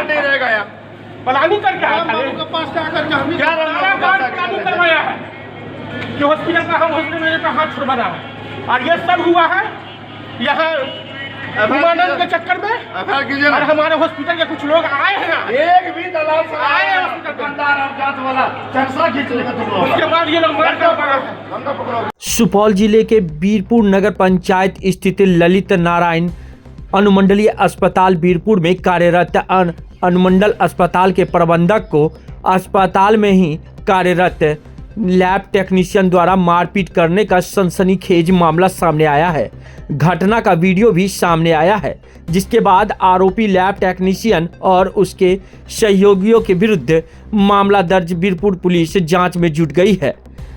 नहीं रहेगा यार। प्लानिंग करके आया था के पास क्या प्लानिंग करवाया है कि हॉस्पिटल का हम हॉस्पिटल पे हाथ छुड़वाना है, और ये सब हुआ है यहाँ उमानंद के चक्कर में। और हमारे हॉस्पिटल के कुछ लोग आए हैं ना, एक भी दलाल आए हैं हॉस्पिटल पे, दुकानदार और जात वाला चरसा खींच लेगा तुम लोग। उसके बाद ये लोग मार कर पड़ा है। सुपौल जिले के बीरपुर नगर पंचायत स्थित ललित नारायण अनुमंडलीय अस्पताल बीरपुर में कार्यरत अनुमंडल अस्पताल के प्रबंधक को अस्पताल में ही कार्यरत लैब टेक्नीशियन द्वारा मारपीट करने का सनसनीखेज मामला सामने आया है। घटना का वीडियो भी सामने आया है, जिसके बाद आरोपी लैब टेक्नीशियन और उसके सहयोगियों के विरुद्ध मामला दर्ज बीरपुर पुलिस जांच में जुट गई है।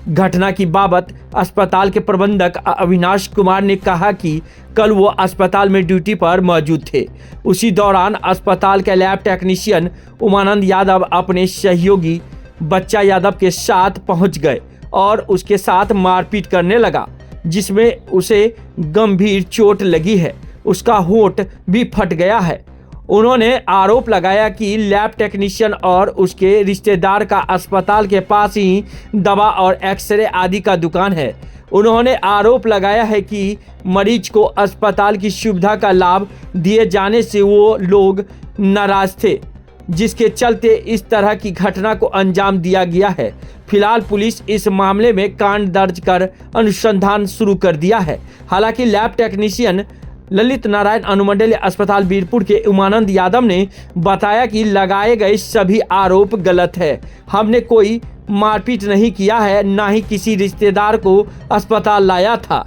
घटना की बाबत अस्पताल के प्रबंधक अविनाश कुमार ने कहा कि कल वो अस्पताल में ड्यूटी पर मौजूद थे। उसी दौरान अस्पताल के लैब टेक्नीशियन उमानंद यादव अपने सहयोगी बच्चा यादव के साथ पहुंच गए और उसके साथ मारपीट करने लगा, जिसमें उसे गंभीर चोट लगी है। उसका होंठ भी फट गया है। उन्होंने आरोप लगाया कि लैब टेक्नीशियन और उसके रिश्तेदार का अस्पताल के पास ही दवा और एक्सरे आदि का दुकान है। उन्होंने आरोप लगाया है कि मरीज को अस्पताल की सुविधा का लाभ दिए जाने से वो लोग नाराज थे, जिसके चलते इस तरह की घटना को अंजाम दिया गया है। फिलहाल पुलिस इस मामले में कांड दर्ज कर अनुसंधान शुरू कर दिया है। हालांकि लैब टेक्नीशियन ललित नारायण अनुमंडलीय अस्पताल बीरपुर के उमानंद यादव ने बताया कि लगाए गए सभी आरोप गलत है। हमने कोई मारपीट नहीं किया है, ना ही किसी रिश्तेदार को अस्पताल लाया था।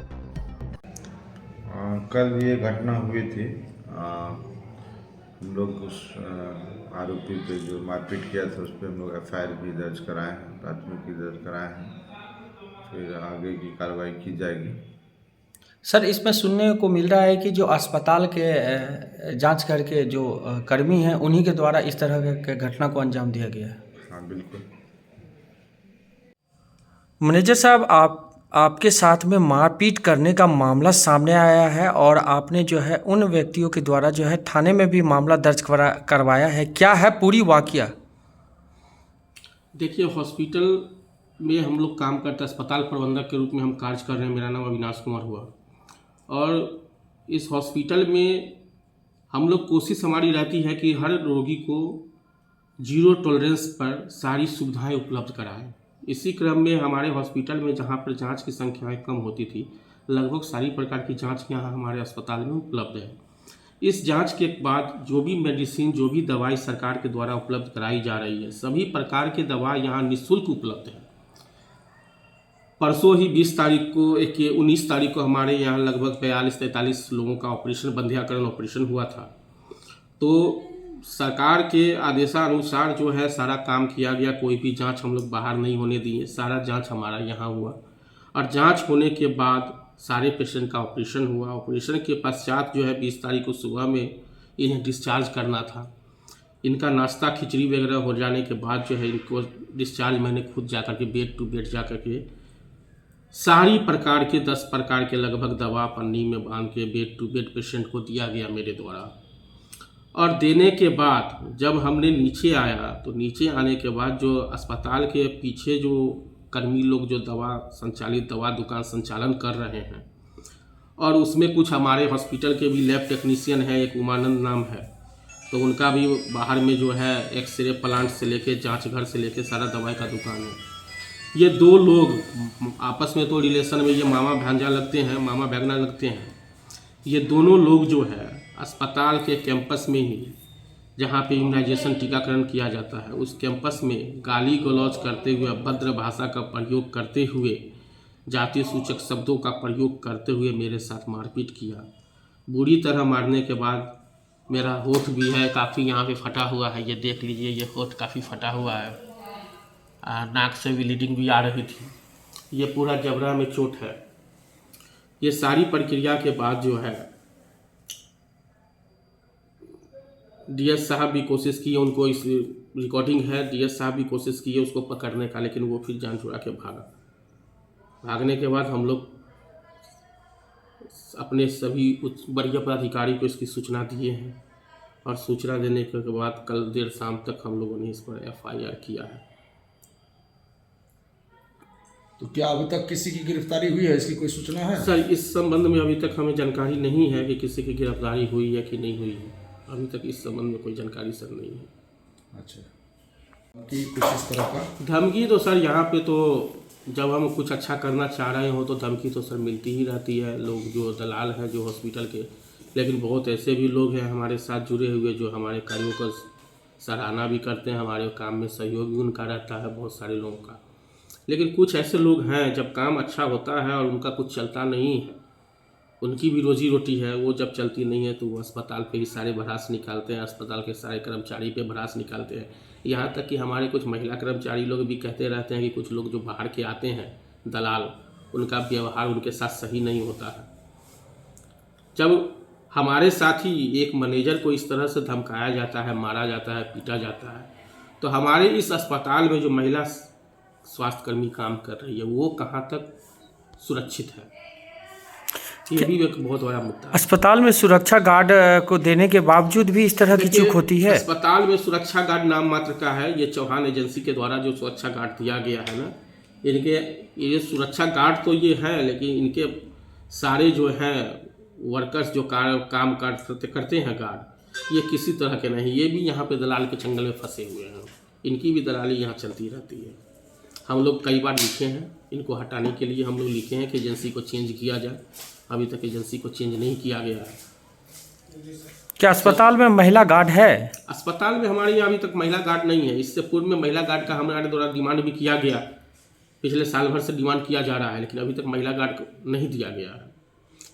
कल ये घटना हुई थी। हम लोग उस आरोपी पे जो मारपीट किया था उस पर हम लोग FIR भी दर्ज कराए हैं, प्राथमिकी दर्ज कराए हैं। फिर आगे की कार्रवाई की जाएगी। सर, इसमें सुनने को मिल रहा है कि जो अस्पताल के जांच करके जो कर्मी हैं उन्हीं के द्वारा इस तरह के घटना को अंजाम दिया गया है। हाँ, बिल्कुल। मैनेजर साहब, आपके साथ में मारपीट करने का मामला सामने आया है और आपने जो है उन व्यक्तियों के द्वारा जो है थाने में भी मामला दर्ज करवाया है। क्या है पूरी वाकया? देखिए, हॉस्पिटल में हम लोग काम करते हैं, अस्पताल प्रबंधक के रूप में हम कार्य कर रहे हैं। मेरा नाम अविनाश कुमार हुआ, और इस हॉस्पिटल में हम लोग कोशिश हमारी रहती है कि हर रोगी को 0 टॉलरेंस पर सारी सुविधाएं उपलब्ध कराएं। इसी क्रम में हमारे हॉस्पिटल में जहां पर जांच की संख्याएं कम होती थी, लगभग सारी प्रकार की जांच यहाँ हमारे अस्पताल में उपलब्ध है। इस जांच के बाद जो भी मेडिसिन, जो भी दवाई सरकार के द्वारा उपलब्ध कराई जा रही है, सभी प्रकार के दवा यहाँ निःशुल्क उपलब्ध है। परसों ही 20 तारीख को 19 तारीख को हमारे यहाँ लगभग 42-43 लोगों का ऑपरेशन, बंध्याकरण ऑपरेशन हुआ था। तो सरकार के आदेशानुसार जो है सारा काम किया गया। कोई भी जांच हम लोग बाहर नहीं होने दिए, सारा जांच हमारा यहाँ हुआ। और जांच होने के बाद सारे पेशेंट का ऑपरेशन हुआ। ऑपरेशन के पश्चात जो है 20 तारीख को सुबह में इन्हें डिस्चार्ज करना था। इनका नाश्ता खिचड़ी वगैरह हो जाने के बाद जो है इनको डिस्चार्ज मैंने खुद जाकर के बेड टू बेड जा कर के सारी प्रकार के 10 प्रकार के लगभग दवा पन्नी में बांध के बेड टू बेड पेशेंट को दिया गया मेरे द्वारा। और देने के बाद जब हमने नीचे आया तो नीचे आने के बाद जो अस्पताल के पीछे जो कर्मी लोग जो दवा संचालित दवा दुकान संचालन कर रहे हैं, और उसमें कुछ हमारे हॉस्पिटल के भी लैब टेक्नीशियन हैं, एक उमानंद नाम है, तो उनका भी बाहर में जो है एक्सरे प्लांट से लेके जांच घर से लेके सारा दवाई का दुकान है। ये 2 लोग आपस में तो रिलेशन में ये मामा भांजा लगते हैं, मामा भगना लगते हैं। ये दोनों लोग जो है अस्पताल के कैंपस में ही, जहाँ पे इम्यूनाइजेशन टीकाकरण किया जाता है, उस कैंपस में गाली गलौज करते हुए, अभद्र भाषा का प्रयोग करते हुए, जाति सूचक शब्दों का प्रयोग करते हुए मेरे साथ मारपीट किया। बुरी तरह मारने के बाद मेरा होठ भी है काफ़ी यहाँ पे फटा हुआ है, ये देख लीजिए, ये होठ काफ़ी फटा हुआ है। नाक से ब्लीडिंग भी आ रही थी। ये पूरा जबड़ा में चोट है। ये सारी प्रक्रिया के बाद जो है DS साहब भी कोशिश किए, उनको इस रिकॉर्डिंग है, DS साहब भी कोशिश किए उसको पकड़ने का, लेकिन वो फिर जान छुड़ा के भागा। भागने के बाद हम लोग अपने सभी उच्च वरीय पदाधिकारी को इसकी सूचना दिए हैं। और सूचना देने के बाद कल देर शाम तक हम लोगों ने इस पर FIR किया है। तो क्या अभी तक किसी की गिरफ्तारी हुई है, इसकी कोई सूचना है? सर इस संबंध में अभी तक हमें जानकारी नहीं है कि किसी की गिरफ्तारी हुई है कि नहीं हुई है। अभी तक इस संबंध में कोई जानकारी सर नहीं है। अच्छा, कि कुछ इस तरह का धमकी तो सर यहाँ पे तो जब हम कुछ अच्छा करना चाह रहे हो तो धमकी तो सर मिलती ही रहती है। लोग जो दलाल हैं जो हॉस्पिटल के, लेकिन बहुत ऐसे भी लोग हैं हमारे साथ जुड़े हुए जो हमारे कार्यों का सराहना भी करते हैं, हमारे काम में सहयोग भी उनका रहता है बहुत सारे लोगों का। लेकिन कुछ ऐसे लोग हैं जब काम अच्छा होता है और उनका कुछ चलता नहीं है, उनकी भी रोजी रोटी है, वो जब चलती नहीं है तो वो अस्पताल पे ही सारे भड़ास निकालते हैं, अस्पताल के सारे कर्मचारी पे भड़ास निकालते हैं। यहाँ तक कि हमारे कुछ महिला कर्मचारी लोग भी कहते रहते हैं कि कुछ लोग जो बाहर के आते हैं दलाल, उनका व्यवहार उनके साथ सही नहीं होता है। जब हमारे साथ ही एक मैनेजर को इस तरह से धमकाया जाता है, मारा जाता है, पीटा जाता है, तो हमारे इस अस्पताल में जो महिला स्वास्थ्यकर्मी काम कर रही है वो कहाँ तक सुरक्षित है, ये भी एक बहुत बड़ा मुद्दा है। अस्पताल में सुरक्षा गार्ड को देने के बावजूद भी इस तरह की चूक होती है। अस्पताल में सुरक्षा गार्ड नाम मात्र का है, ये चौहान एजेंसी के द्वारा जो सुरक्षा गार्ड दिया गया है ना, इनके ये सुरक्षा गार्ड तो ये है, लेकिन इनके सारे जो हैं वर्कर्स जो काम करते हैं गार्ड, ये किसी तरह के नहीं, ये भी यहाँ पे दलाल के चंगल में फंसे हुए हैं। इनकी भी दलाली यहाँ चलती रहती है। हम लोग कई बार लिखे हैं, इनको हटाने के लिए हम लोग लिखे हैं कि एजेंसी को चेंज किया जाए। अभी तक एजेंसी को चेंज नहीं किया गया है। क्या अस्पताल में महिला गार्ड है? अस्पताल में हमारे यहाँ अभी तक महिला गार्ड नहीं है। इससे पूर्व में महिला गार्ड का हमारे द्वारा डिमांड भी किया गया, पिछले साल भर से डिमांड किया जा रहा है, लेकिन अभी तक महिला गार्ड नहीं दिया गया है।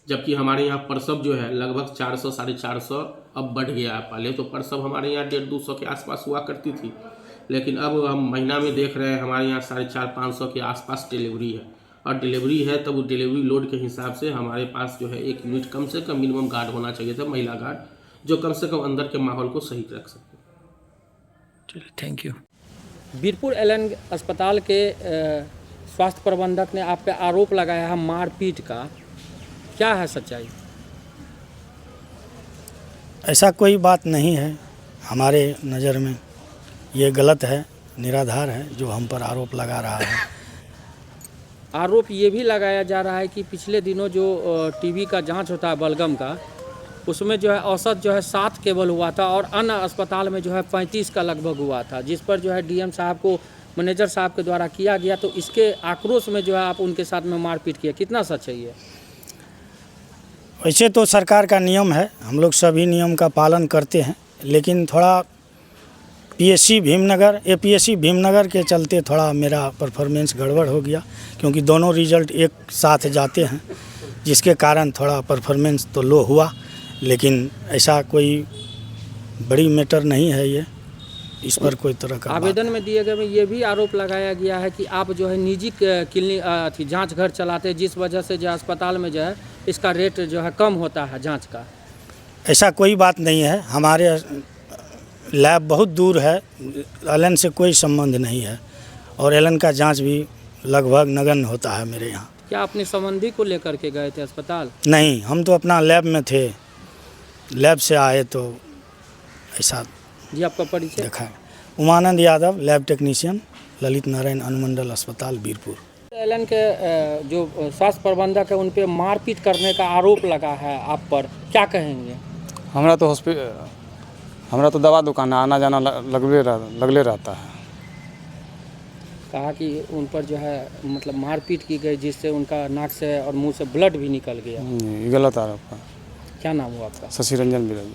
जबकि हमारे यहाँ प्रसव जो है लगभग 400 450 अब बढ़ गया है। पहले तो प्रसव हमारे यहाँ 150-200 के आसपास हुआ करती थी, लेकिन अब हम महीना में देख रहे हैं हमारे यहाँ 450-500 के आसपास डिलीवरी है। और डिलीवरी है तब डिलीवरी लोड के हिसाब से हमारे पास जो है एक यूनिट कम से कम मिनिमम गार्ड होना चाहिए था, महिला गार्ड, जो कम से कम अंदर के माहौल को सही रख सके। चलिए, थैंक यू। बीरपुर एलन अस्पताल के स्वास्थ्य प्रबंधक ने आप पे आरोप लगाया है मारपीट का, क्या है सच्चाई? ऐसा कोई बात नहीं है, हमारे नज़र में ये गलत है, निराधार है जो हम पर आरोप लगा रहा है। आरोप ये भी लगाया जा रहा है कि पिछले दिनों जो टीबी का जांच होता है बलगम का, उसमें जो है औसत जो है 7 केवल हुआ था और अन्य अस्पताल में जो है 35 का लगभग हुआ था, जिस पर जो है डीएम साहब को मैनेजर साहब के द्वारा किया गया। तो इसके आक्रोश में जो है आप उनके साथ में मारपीट किया, कितना सच है ये? वैसे तो सरकार का नियम है, हम लोग सभी नियम का पालन करते हैं, लेकिन थोड़ा पीएससी भीमनगर एपीएससी भीमनगर के चलते थोड़ा मेरा परफॉर्मेंस गड़बड़ हो गया, क्योंकि दोनों रिजल्ट एक साथ जाते हैं, जिसके कारण थोड़ा परफॉर्मेंस तो लो हुआ। लेकिन ऐसा कोई बड़ी मैटर नहीं है ये, इस पर कोई तरह का आवेदन में दिए गए में ये भी आरोप लगाया गया है कि आप जो है निजी क्लिनिक जांच घर चलाते हैं, जिस वजह से जो अस्पताल में जो है इसका रेट जो है कम होता है जांच का। ऐसा कोई बात नहीं है, हमारे लैब बहुत दूर है, एलन से कोई संबंध नहीं है और एलन का जांच भी लगभग नगण्य होता है मेरे यहाँ। क्या अपने संबंधी को लेकर के गए थे अस्पताल? नहीं, हम तो अपना लैब में थे, लैब से आए तो ऐसा जी। आपका परिचय? देखा है। उमानंद यादव, लैब टेक्नीशियन, ललित नारायण अनुमंडल अस्पताल बीरपुर। एलन के जो स्वास्थ्य प्रबंधक है उन पे मारपीट करने का आरोप लगा है आप पर, क्या कहेंगे? हमरा तो दवा दुकान आना जाना लगले रहता है। कहा कि उन पर जो है मतलब मारपीट की गई, जिससे उनका नाक से और मुंह से ब्लड भी निकल गया। ये गलत आरोप है। क्या नाम हुआ आपका? शशि रंजन बिराजी।